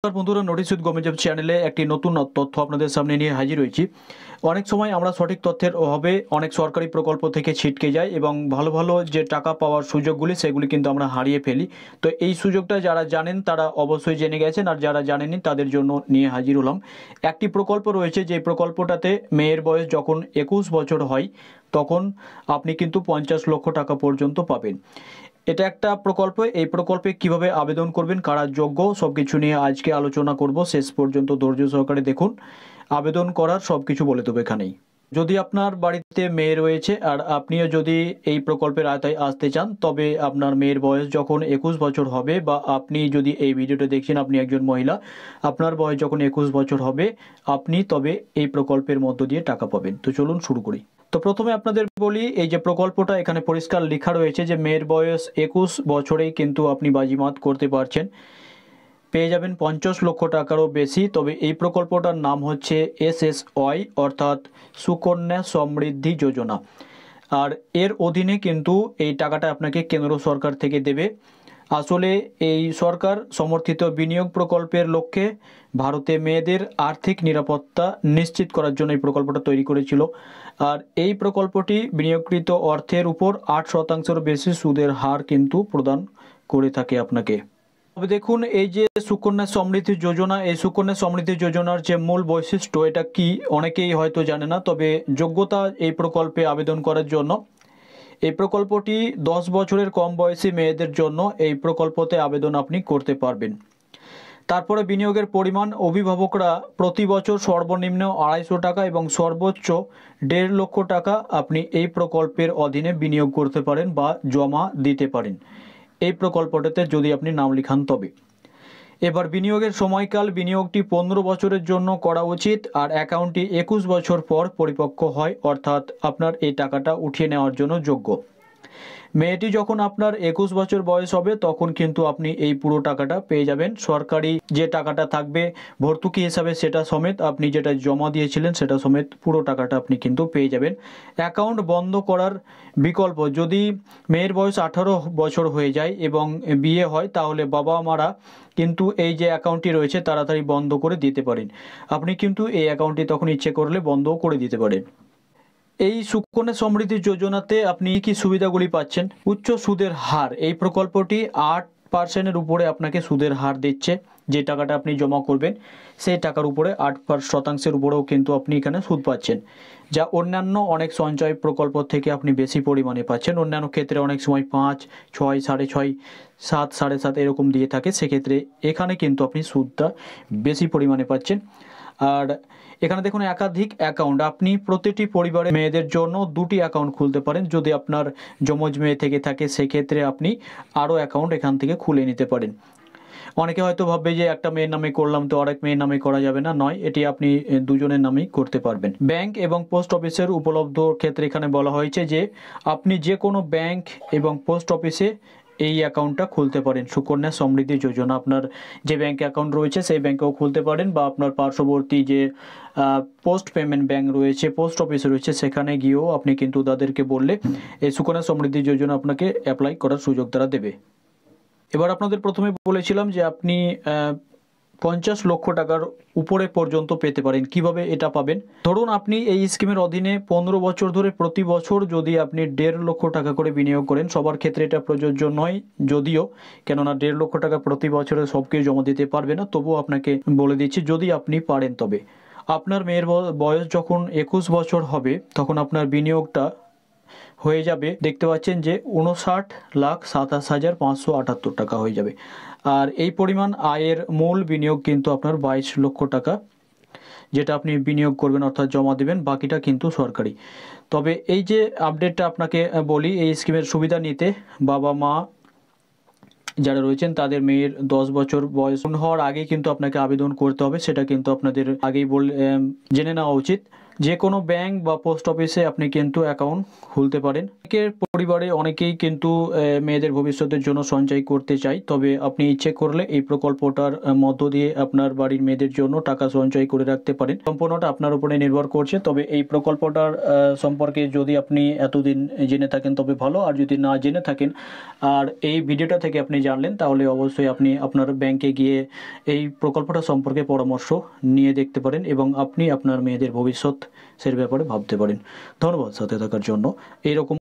নমস্কার বন্ধুরা, notice with government job চ্যানেলে একটি নতুন তথ্য আপনাদের সামনে নিয়ে হাজির হয়েছি। অনেক সময় আমরা সঠিক তথ্যের অভাবে অনেক সরকারি প্রকল্প থেকে ছিটকে যাই এবং ভালো ভালো যে টাকা পাওয়ার সুযোগগুলি সেগুলি কিন্তু আমরা হারিয়ে ফেলি। তো এই সুযোগটা যারা জানেন তারা অবশ্যই জেনে গেছেন, আর যারা জানেননি তাদের জন্য নিয়ে হাজির হলাম। একটি প্রকল্প রয়েছে, যে প্রকল্পটাতে মেয়ের বয়স যখন 21 বছর হয় তখন আপনি কিন্তু 50 লক্ষ টাকা পর্যন্ত পাবেন। এটা একটা প্রকল্প। এই প্রকল্পে কিভাবে আবেদন করবেন, কারা যোগ্য, সবকিছু নিয়ে আজকে আলোচনা করব। শেষ পর্যন্ত ধৈর্য সহকারে দেখুন। আবেদন করার সবকিছু বলে দেবো এখানেই। যদি আপনার বাড়িতে মেয়ে রয়েছে আর আপনিও যদি এই প্রকল্পের আওতায় আসতে চান, তবে আপনার মেয়ের বয়স যখন 21 বছর হবে, বা আপনি যদি এই ভিডিওটা দেখছেন, আপনি একজন মহিলা, আপনার বয়স যখন 21 বছর হবে, আপনি তবে এই প্রকল্পের মধ্য দিয়ে টাকা পাবেন। তো চলুন শুরু করি। তো প্রথমে আপনাদের বলি, এই যে প্রকল্পটা এখানে পরিষ্কার লেখা রয়েছে যে মেয়ের বয়স 21 বছরেই কিন্তু আপনি বাজিমাত করতে পারছেন, পেয়ে যাবেন 50 লক্ষ টাকারও বেশি। তবে এই প্রকল্পটার নাম হচ্ছে SSY, অর্থাৎ সুকন্যা সমৃদ্ধি যোজনা। আর এর অধীনে কিন্তু এই টাকাটা আপনাকে কেন্দ্র সরকার থেকে দেবে। আসলে এই সরকার সমর্থিত বিনিয়োগ প্রকল্পের লক্ষ্যে ভারতে মেয়েদের আর্থিক নিরাপত্তা নিশ্চিত করার জন্য এই প্রকল্পটা তৈরি করেছিল। আর এই প্রকল্পটি বিনিয়োগকৃত অর্থের উপর 8% বেশি সুদের হার কিন্তু প্রদান করে থাকে আপনাকে। তবে দেখুন, এই যে সুকন্যা সমৃদ্ধি যোজনা, এই সুকন্যা সমৃদ্ধি যোজনার যে মূল বৈশিষ্ট্য, এটা কি অনেকেই হয়তো জানে না। তবে যোগ্যতা এই প্রকল্পে আবেদন করার জন্য, এই প্রকল্পটি 10 বছরের কম বয়সী মেয়েদের জন্য এই প্রকল্পতে আবেদন আপনি করতে পারবেন। তারপরে বিনিয়োগের পরিমাণ, অভিভাবকরা প্রতি বছর সর্বনিম্ন 250 টাকা এবং সর্বোচ্চ 1.5 লক্ষ টাকা আপনি এই প্রকল্পের অধীনে বিনিয়োগ করতে পারেন বা জমা দিতে পারেন এই প্রকল্পটাতে, যদি আপনি নাম লিখান তবে। এবার বিনিয়োগের সময়কাল, বিনিয়োগটি 15 বছরের জন্য করা উচিত, আর অ্যাকাউন্টটি 21 বছর পর পরিপক্ক হয়, অর্থাৎ আপনার এই টাকাটা উঠিয়ে নেওয়ার জন্য যোগ্য। মেয়েটি যখন আপনার 21 বছর বয়স হবে তখন কিন্তু আপনি এই পুরো টাকাটা পেয়ে যাবেন। সরকারি যে টাকাটা থাকবে ভর্তুকি হিসাবে, সেটা সমেত আপনি যেটা জমা দিয়েছিলেন সেটা সমেত পুরো টাকাটা আপনি কিন্তু পেয়ে যাবেন। অ্যাকাউন্ট বন্ধ করার বিকল্প, যদি মেয়ের বয়স 18 বছর হয়ে যায় এবং বিয়ে হয়, তাহলে বাবা মারা কিন্তু এই যে অ্যাকাউন্টটি রয়েছে তাড়াতাড়ি বন্ধ করে দিতে পারেন। আপনি কিন্তু এই অ্যাকাউন্টটি তখন ইচ্ছে করলে বন্ধও করে দিতে পারেন। এই সুকন্যা সমৃদ্ধি যোজনাতে আপনি কি সুবিধাগুলি পাচ্ছেন? উচ্চ সুদের হার, এই প্রকল্পটি 8%-এর উপরে আপনাকে সুদের হার দিচ্ছে। যে টাকাটা আপনি জমা করবেন সেই টাকার উপরে 8% উপরেও কিন্তু আপনি এখানে সুদ পাচ্ছেন, যা অন্যান্য অনেক সঞ্চয় প্রকল্প থেকে আপনি বেশি পরিমাণে পাচ্ছেন। অন্যান্য ক্ষেত্রে অনেক সময় 5, 6, 6.5, 7, 7.5 এরকম দিয়ে থাকে, সেক্ষেত্রে এখানে কিন্তু আপনি সুদটা বেশি পরিমাণে পাচ্ছেন। আর এখানে দেখুন একাধিক অ্যাকাউন্ট, আপনি প্রতিটি পরিবারের মেয়েদের জন্য 2টি অ্যাকাউন্ট খুলতে পারেন। যদি আপনার যমজ মেয়ে থেকে থাকে সেক্ষেত্রে আপনি আরও অ্যাকাউন্ট এখান থেকে খুলে নিতে পারেন। অনেকে হয়তো ভাববে যে একটা মেয়ের নামে করলাম তো আরেক মেয়ের নামে করা যাবে না। নয়, এটি আপনি দুজনের নামেই করতে পারবেন। ব্যাংক এবং পোস্ট অফিসের উপলব্ধ ক্ষেত্রে এখানে বলা হয়েছে যে আপনি যে কোনো ব্যাংক এবং পোস্ট অফিসে এই অ্যাকাউন্টটা খুলতে পারেন। সুকন্যা সমৃদ্ধি যোজনা, আপনার যে ব্যাংক অ্যাকাউন্ট রয়েছে সেই ব্যাংকেও খুলতে পারেন, বা আপনার পার্শ্ববর্তী যে পোস্ট পেমেন্ট ব্যাংক রয়েছে, পোস্ট অফিস রয়েছে, সেখানে গিয়েও আপনি কিন্তু তাদেরকে বললে এই সুকন্যা সমৃদ্ধি যোজনা আপনাকে অ্যাপ্লাই করার সুযোগ তারা দেবে। এবার আপনাদের প্রথমে বলেছিলাম যে আপনি 50 লক্ষ টাকার উপরে পর্যন্ত পেতে পারেন। কিভাবে এটা পাবেন? ধরুন আপনি এই স্কিমের অধীনে 15 বছর ধরে প্রতি বছর যদি আপনি 1.5 লক্ষ টাকা করে বিনিয়োগ করেন, সবার ক্ষেত্রে এটা প্রযোজ্য নয় যদিও, কেননা 1.5 লক্ষ টাকা প্রতি বছরে সব কেউ জমা দিতে পারবে না। তবুও আপনাকে বলে দিচ্ছি, যদি আপনি পারেন তবে আপনার মেয়ের বয়স যখন 21 বছর হবে তখন আপনার বিনিয়োগটা হয়ে যাবে, দেখতে পাচ্ছেন যে 59,27,578 টাকা হয়ে যাবে। আর এই পরিমাণ আয়ের মূল বিনিয়োগ কিন্তু আপনার 22 লক্ষ টাকা, যেটা আপনি বিনিয়োগ করবেন অর্থাৎ জমা দেবেন, বাকিটা কিন্তু সরকারি। তবে এই যে আপডেটটা আপনাকে বলি, এই স্কিমের সুবিধা নিতে বাবা মা যারা রয়েছেন তাদের মেয়ের 10 বছর বয়স হওয়ার আগে কিন্তু আপনাকে আবেদন করতে হবে, সেটা কিন্তু আপনাদের আগেই জেনে নেওয়া উচিত। যে কোনো ব্যাংক বা পোস্ট অফিসে আপনি কিন্তু অ্যাকাউন্ট খুলতে পারেন। এর পরিবারে অনেকেই কিন্তু মেয়েদের ভবিষ্যতের জন্য সঞ্চয় করতে চায়, তবে আপনি ইচ্ছে করলে এই প্রকল্পটার মধ্য দিয়ে আপনার বাড়ির মেয়েদের জন্য টাকা সঞ্চয় করে রাখতে পারেন। সম্পূর্ণটা আপনার উপরে নির্ভর করছে। তবে এই প্রকল্পটার সম্পর্কে যদি আপনি এতদিন জেনে থাকেন তবে ভালো, আর যদি না জেনে থাকেন আর এই ভিডিওটা থেকে আপনি জানলেন, তাহলে অবশ্যই আপনি আপনার ব্যাংকে গিয়ে এই প্রকল্পটা সম্পর্কে পরামর্শ নিয়ে দেখতে পারেন এবং আপনি আপনার মেয়েদের ভবিষ্যৎ সের ব্যাপারে ভাবতে পারেন। ধন্যবাদ সাথে থাকার জন্য। এইরকম